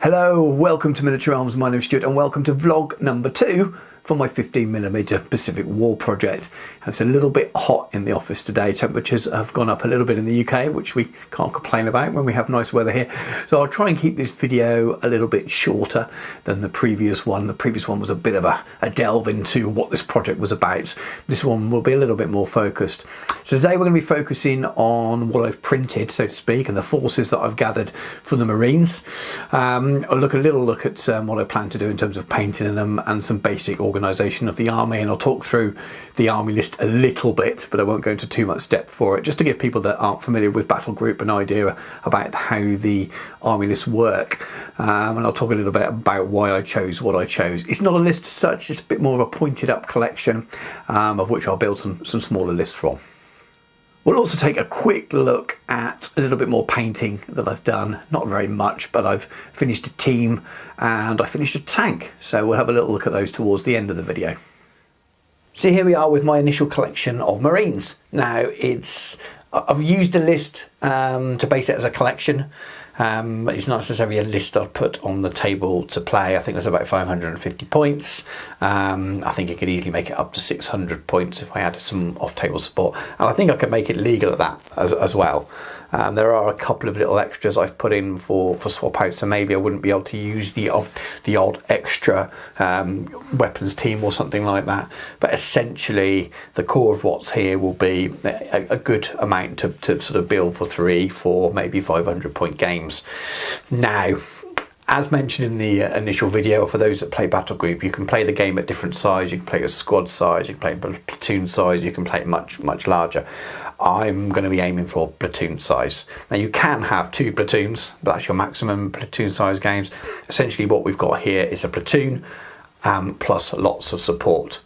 Hello, welcome to Miniature Arms, my name's Stuart and welcome to vlog number 2 for my 15mm Pacific War project. It's a little bit hot in the office today. Temperatures have gone up a little bit in the UK, which we can't complain about when we have nice weather here. So I'll try and keep this video a little bit shorter than the previous one. The previous one was a bit of a delve into what this project was about. This one will be a little bit more focused. So today we're going to be focusing on what I've printed, so to speak, and the forces that I've gathered from the Marines. I'll look a little look at what I plan to do in terms of painting them and some basic organisation of the army, and I'll talk through the army list a little bit, but I won't go into too much depth for it, just to give people that aren't familiar with Battlegroup an idea about how the army lists work. And I'll talk a little bit about why I chose what I chose. It's not a list as such, it's a bit more of a pointed up collection, of which I'll build some smaller lists from. We'll also take a quick look at a little bit more painting that I've done. Not very much, but I've finished a team and I finished a tank. So we'll have a little look at those towards the end of the video. So here we are with my initial collection of Marines. Now I've used a list to base it as a collection. It's not necessarily a list I'd put on the table to play. I think there's about 550 points. I think I could easily make it up to 600 points if I added some off-table support. And I think I could make it legal at that as well. There are a couple of little extras I've put in for swap out, so maybe I wouldn't be able to use the odd extra weapons team or something like that. But essentially, the core of what's here will be a good amount to sort of build for 3, 4, maybe 500 point games. Now, as mentioned in the initial video, for those that play Battlegroup, you can play the game at different size. You can play a squad size, you can play a platoon size, you can play it much larger. I'm going to be aiming for platoon size. Now you can have 2 platoons, but that's your maximum platoon size games. Essentially what we've got here is a platoon plus lots of support.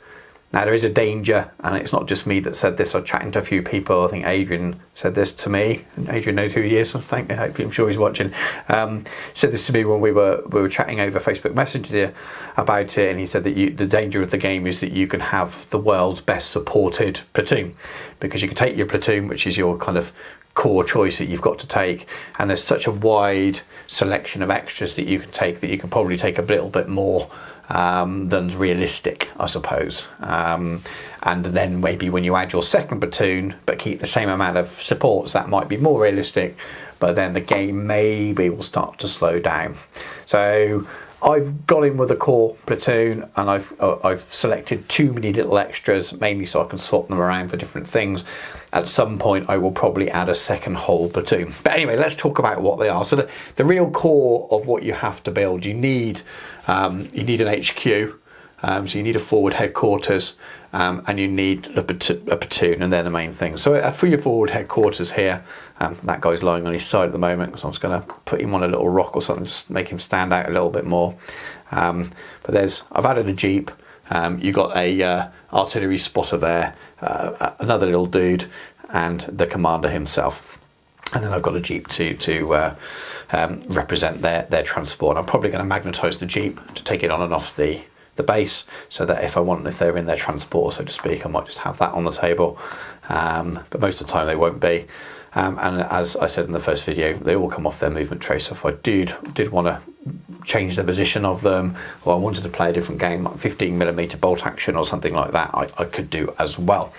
Now there is a danger, and it's not just me that said this. I'm chatting to a few people. I think Adrian said this to me. Adrian knows who he is. I'm sure he's watching. Said this to me when we were chatting over Facebook Messenger about it, and he said that the danger of the game is that you can have the world's best supported platoon, because you can take your platoon, which is your kind of core choice that you've got to take, and there's such a wide selection of extras that you can take that you can probably take a little bit more than's realistic, I suppose. And then maybe when you add your second platoon but keep the same amount of supports, that might be more realistic, but then the game maybe will start to slow down. So I've got in with a core platoon, and I've selected too many little extras, mainly so I can swap them around for different things. At some point I will probably add a second whole platoon. But anyway, let's talk about what they are. So the real core of what you have to build, you need an HQ, so you need a forward headquarters, and you need a platoon, and they're the main thing. So for your forward headquarters here, that guy's lying on his side at the moment, so I'm just going to put him on a little rock or something, just make him stand out a little bit more. But I've added a jeep. You got a artillery spotter there, another little dude, and the commander himself. And then I've got a jeep to represent their transport. I'm probably going to magnetise the jeep to take it on and off the base, so that if they're in their transport, so to speak, I might just have that on the table. But most of the time they won't be. And as I said in the first video, they all come off their movement trace. So if I did want to change the position of them, or I wanted to play a different game, like 15mm bolt action or something like that, I could do as well.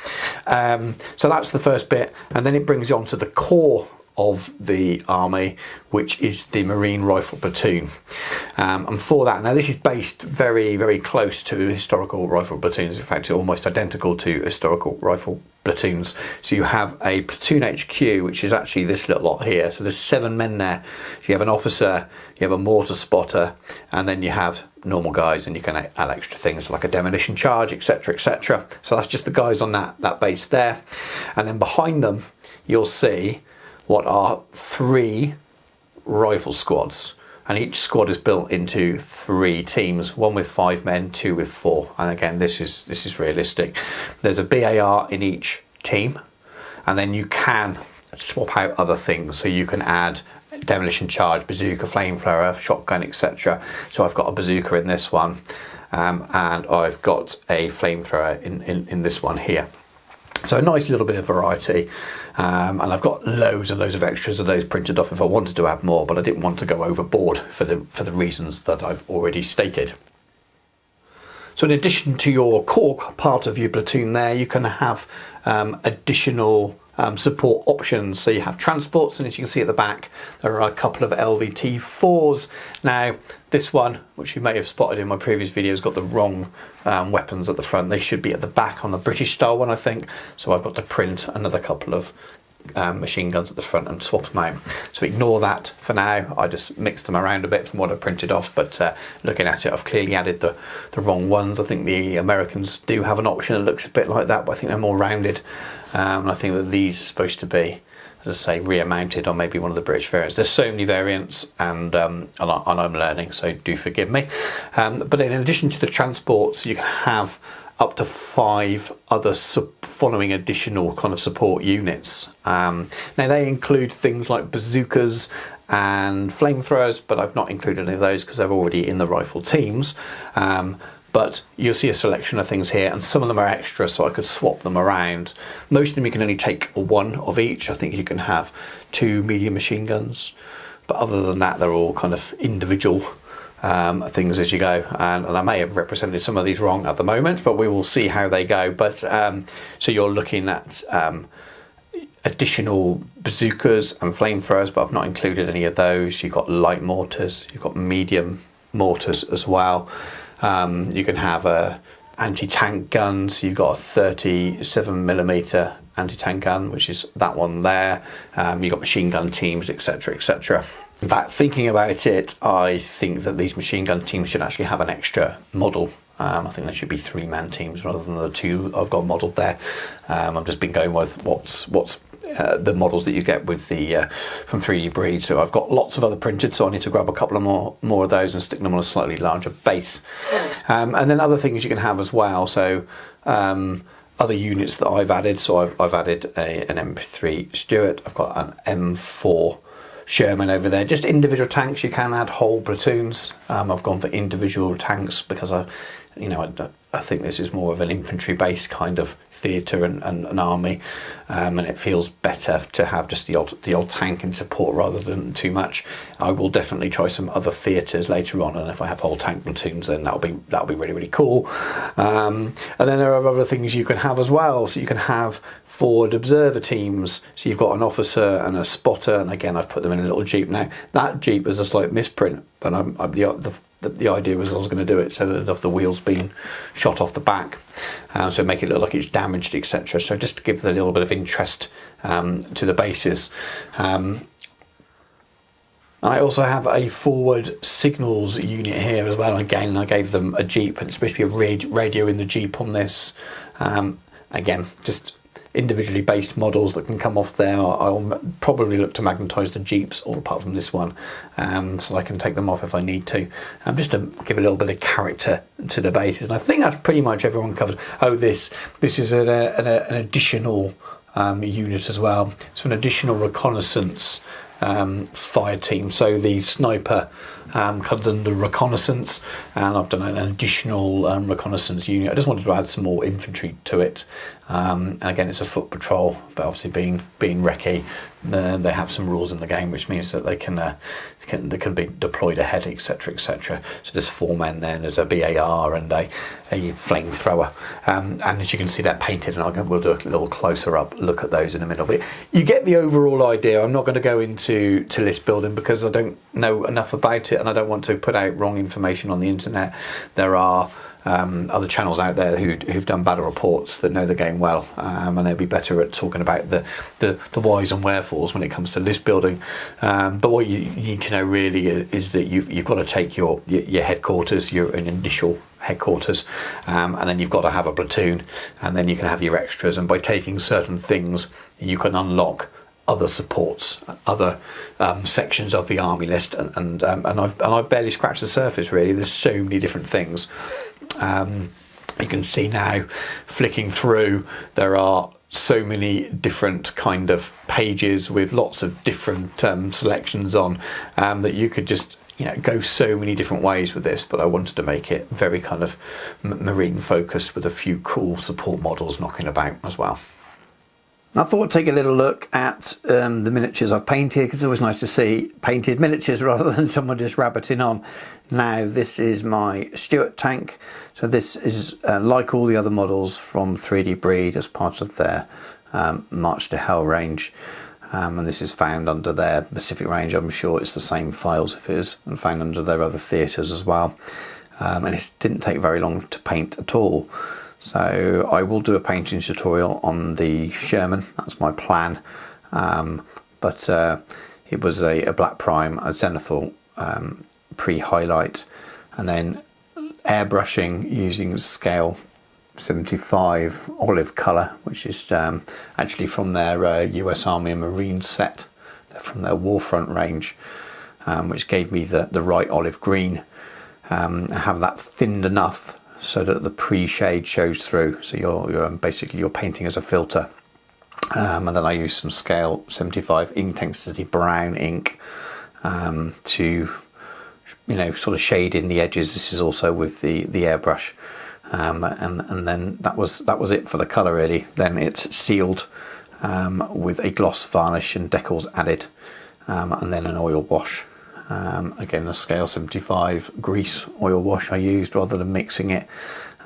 So that's the first bit, and then it brings you on to the core of the army, which is the Marine Rifle Platoon. And for that, now this is based very close to historical rifle platoons. In fact, almost identical to historical rifle platoons. So you have a platoon HQ, which is actually this little lot here. So there's 7 men there. You have an officer, you have a mortar spotter, and then you have normal guys, and you can add extra things like a demolition charge, etc, etc. So that's just the guys on that base there. And then behind them you'll see what are 3 rifle squads, and each squad is built into 3 teams, 1 with 5 men, 2 with 4. And again, this is realistic. There's a BAR in each team, and then you can swap out other things. So you can add demolition charge, bazooka, flamethrower, shotgun, etc. So I've got a bazooka in this one, and I've got a flamethrower in this one here. So a nice little bit of variety, and I've got loads and loads of extras of those printed off if I wanted to add more, but I didn't want to go overboard for the reasons that I've already stated. So in addition to your core part of your platoon there, you can have additional support options. So you have transports, and as you can see at the back, there are a couple of LVT4s. Now, this one, which you may have spotted in my previous video, has got the wrong weapons at the front. They should be at the back on the British style one, I think. So I've got to print another couple of machine guns at the front and swap them out. So ignore that for now. I just mixed them around a bit from what I printed off, but looking at it, I've clearly added the wrong ones. I think the Americans do have an option that looks a bit like that, but I think they're more rounded. And I think that these are supposed to be, as I say, rear mounted on maybe one of the British variants. There's so many variants, and I'm learning, so do forgive me. But in addition to the transports, you can have up to 5 other following additional kind of support units. Now they include things like bazookas and flamethrowers, but I've not included any of those because they're already in the rifle teams. But you'll see a selection of things here, and some of them are extra, so I could swap them around. Most of them you can only take 1 of each. I think you can have 2 medium machine guns, but other than that, they're all kind of individual things as you go, and I may have represented some of these wrong at the moment, but we will see how they go. But so you're looking at additional bazookas and flamethrowers, but I've not included any of those. You've got light mortars, you've got medium mortars as well. You can have anti-tank guns. You've got a 37mm anti-tank gun, which is that one there. You've got machine gun teams, etc, etc. In fact, thinking about it, I think that these machine gun teams should actually have an extra model. I think they should be 3-man teams rather than the 2 I've got modelled there. I've just been going with what's the models that you get with the from 3D Breed. So I've got lots of other printed, so I need to grab a couple of more of those and stick them on a slightly larger base. And then other things you can have as well. So other units that I've added. So I've added an MP3 Stuart. I've got an M4 Sherman over there. Just individual tanks. You can add whole platoons. I've gone for individual tanks because I think this is more of an infantry based kind of theatre and an army, and it feels better to have just the odd tank in support rather than too much. I will definitely try some other theatres later on, and if I have whole tank platoons, then that'll be really, really cool. And then there are other things you can have as well. So you can have forward observer teams. So you've got an officer and a spotter, and again I've put them in a little jeep. Now that jeep is a slight misprint, but the idea was I was going to do it so that of the wheels being shot off the back, so make it look like it's damaged, etc. So just to give a little bit of interest to the bases. I also have a forward signals unit here as well. Again, I gave them a jeep, and it's supposed to be a radio in the jeep on this. Again, just individually based models that can come off there. I'll probably look to magnetise the jeeps, all apart from this one, so I can take them off if I need to, just to give a little bit of character to the bases. And I think that's pretty much everyone covered. Oh, this is an additional unit as well. So an additional reconnaissance fire team. So the sniper comes under reconnaissance, and I've done an additional reconnaissance unit. I just wanted to add some more infantry to it. And again, it's a foot patrol, but obviously being recce, they have some rules in the game, which means that they can be deployed ahead, etc, etc. So there's 4 men there, and there's a BAR and a flamethrower, and as you can see, they're painted, and we'll do a little closer up look at those in a minute. But you get the overall idea. I'm not going to go into list building because I don't know enough about it, and I don't want to put out wrong information on the internet. There are other channels out there who've done battle reports that know the game well, and they'll be better at talking about the whys and wherefores when it comes to list building. But what you need to know really is that you've got to take your headquarters, your initial headquarters, and then you've got to have a platoon, and then you can have your extras. And by taking certain things, you can unlock other supports, other sections of the army list, and I've barely scratched the surface really. There's so many different things. You can see now, flicking through, there are so many different kind of pages with lots of different selections on, that you could just go so many different ways with this. But I wanted to make it very kind of marine focused with a few cool support models knocking about as well. I thought I'd take a little look at the miniatures I've painted, because it's always nice to see painted miniatures rather than someone just rabbiting on. Now, this is my Stuart tank. So this is like all the other models from 3D Breed as part of their March to Hell range. And this is found under their Pacific range. I'm sure it's the same files if it is, and found under their other theatres as well. And it didn't take very long to paint at all. So I will do a painting tutorial on the Sherman, that's my plan. But it was a black prime, a zenithal pre-highlight, and then airbrushing using scale 75 olive colour, which is actually from their US Army and Marine set. They're from their Warfront range, which gave me the right olive green. I have that thinned enough so that the pre-shade shows through. So you're basically you're painting as a filter. And then I use some scale 75 intensity brown ink to, you know, sort of shade in the edges. This is also with the airbrush. And then that was it for the colour really. Then it's sealed with a gloss varnish and decals added, and then an oil wash. Again, the scale 75 grease oil wash I used rather than mixing it.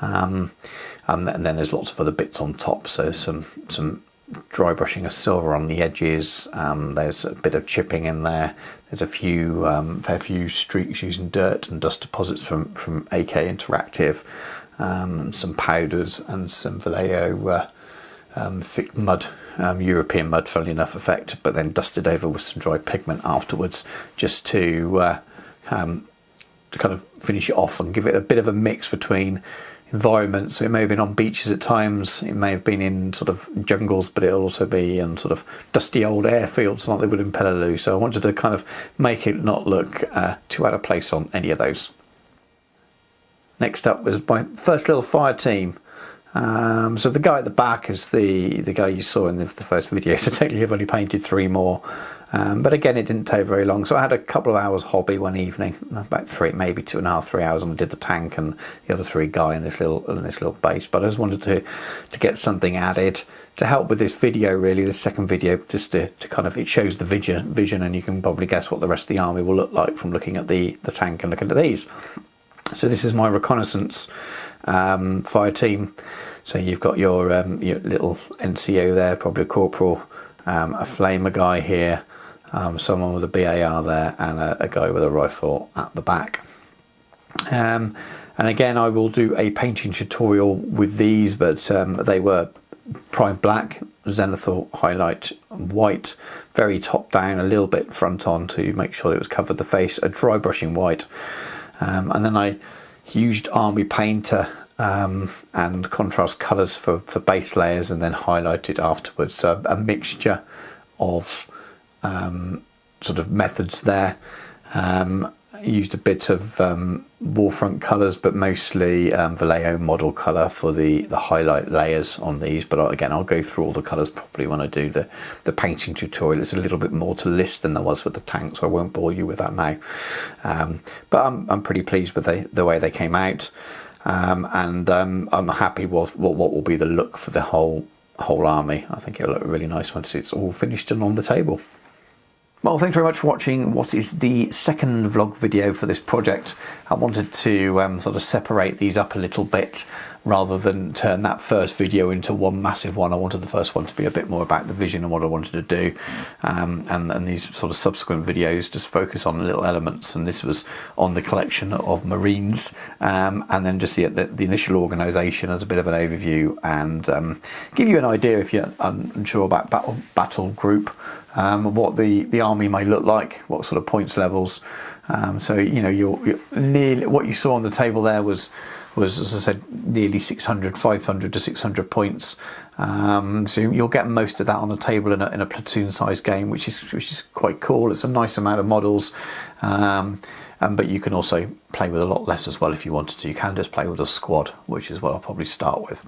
And then there's lots of other bits on top. So some dry brushing of silver on the edges. There's a bit of chipping in there. There's a few fair few streaks using dirt and dust deposits from AK Interactive. Some powders and some Vallejo thick mud, European mud, funnily enough, effect, but then dusted over with some dry pigment afterwards, just to kind of finish it off and give it a bit of a mix between environments. So it may have been on beaches at times, it may have been in sort of jungles, but it'll also be in sort of dusty old airfields like they would in Peleliu. So I wanted to kind of make it not look too out of place on any of those. Next up was my first little fire team. So the guy at the back is the guy you saw in the first video. So technically I've only painted 3 more. But again, it didn't take very long. So I had a couple of hours hobby one evening, about 3, maybe 2.5, 3 hours, and I did the tank and the other 3 guy in this little base. But I just wanted to get something added to help with this video, really, this second video, just to kind of, it shows the vision, and you can probably guess what the rest of the army will look like from looking at the tank and looking at these. So this is my reconnaissance fire team. So you've got your little NCO there, probably a corporal, a flamer guy here, someone with a BAR there, and a guy with a rifle at the back. And again, I will do a painting tutorial with these, but they were prime black, zenithal highlight white, very top down, a little bit front on to make sure it was covered the face, a dry brushing white. And then I used Army Painter and contrast colours for base layers, and then highlighted afterwards. So a mixture of sort of methods there. Used a bit of Warfront colours, but mostly Vallejo model colour for the highlight layers on these. But again, I'll go through all the colours properly when I do the painting tutorial. It's a little bit more to list than there was with the tank, so I won't bore you with that now. But I'm pretty pleased with the way they came out, and I'm happy with what will be the look for the whole army. I think it'll look really nice once it's all finished and on the table. Well, thanks very much for watching what is the second vlog video for this project. I wanted to sort of separate these up a little bit rather than turn that first video into one massive one. I wanted the first one to be a bit more about the vision and what I wanted to do, and these sort of subsequent videos just focus on little elements, and this was on the collection of Marines, and then just the initial organisation as a bit of an overview, and give you an idea if you're unsure about Battlegroup, what the army may look like, what sort of points levels. So you know, you're nearly, what you saw on the table there was, as I said, nearly 500 to 600 points. So you'll get most of that on the table in a platoon-sized game, which is quite cool. It's a nice amount of models, but you can also play with a lot less as well if you wanted to. You can just play with a squad, which is what I'll probably start with.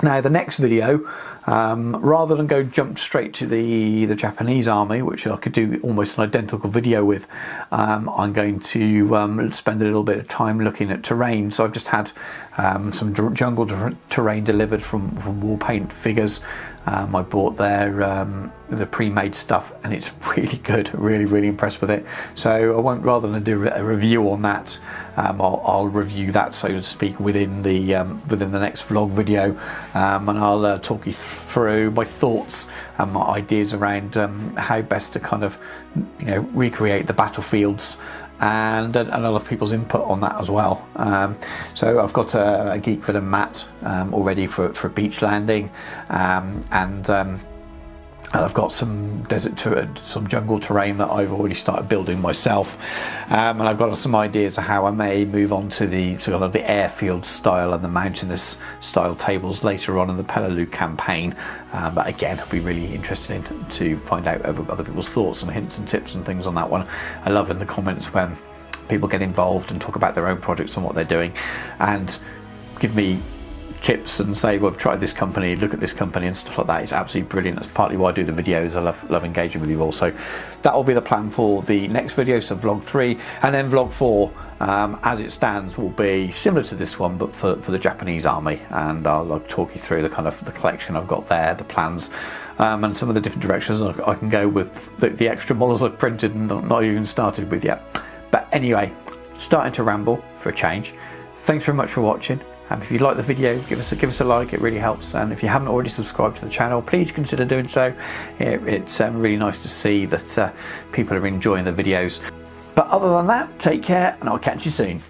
Now, the next video, rather than jump straight to the Japanese army, which I could do almost an identical video with, I'm going to spend a little bit of time looking at terrain. So I've just had some jungle terrain delivered from War Paint figures. I bought the pre-made stuff, and it's really good. Really impressed with it. So I won't, rather than do a review on that, I'll review that, so to speak, within the next vlog video, and I'll talk you through my thoughts and my ideas around how best to kind of, you know, recreate the battlefields, and other people's input on that as well. So I've got a Geek for the mat already for a beach landing, and I've got some some jungle terrain that I've already started building myself, and I've got some ideas of how I may move on to kind of the airfield style and the mountainous style tables later on in the Peleliu campaign. But again, I'll be really interested to find out other people's thoughts and hints and tips and things on that one. I love in the comments when people get involved and talk about their own projects and what they're doing, and give me tips and say, well, I've tried this company, look at this company and stuff like that. It's absolutely brilliant. That's partly why I do the videos. I love engaging with you all. So that will be the plan for the next video, so vlog 3, and then vlog 4 as it stands will be similar to this one, but for the Japanese army, and I'll talk you through the kind of the collection I've got there, the plans, and some of the different directions I can go with the extra models I've printed and not even started with yet. But anyway, starting to ramble for a change. Thanks very much for watching. If you like the video, give us a like, it really helps. And if you haven't already subscribed to the channel, please consider doing so. It's really nice to see that people are enjoying the videos. But other than that, take care, and I'll catch you soon.